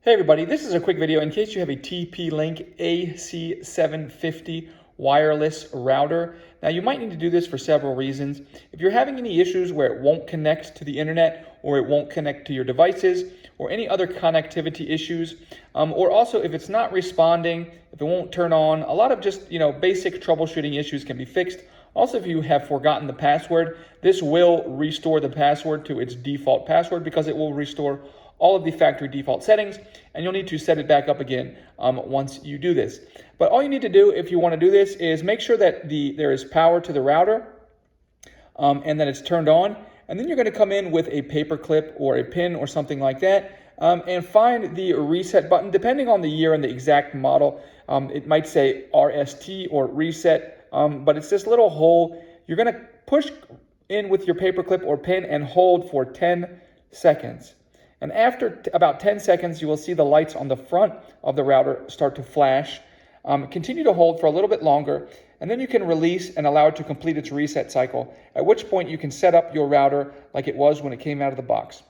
Hey everybody, this is a quick video in case you have a TP-Link AC750 wireless router. Now you might need to do this for several reasons. If you're having any issues where it won't connect to the internet or it won't connect to your devices or any other connectivity issues, or also if it's not responding, if it won't turn on, a lot of just basic troubleshooting issues can be fixed. Also, if you have forgotten the password, this will restore the password to its default password because it will restore all of the factory default settings, and you'll need to set it back up again once you do this. But all you need to do if you want to do this is make sure that there is power to the router and that it's turned on, and then you're going to come in with a paper clip or a pin or something like that and find the reset button. Depending on the year and the exact model, it might say RST or reset, but it's this little hole. You're going to push in with your paper clip or pin and hold for 10 seconds. And after about 10 seconds, you will see the lights on the front of the router start to flash. Continue to hold for a little bit longer, and then you can release and allow it to complete its reset cycle, at which point you can set up your router like it was when it came out of the box.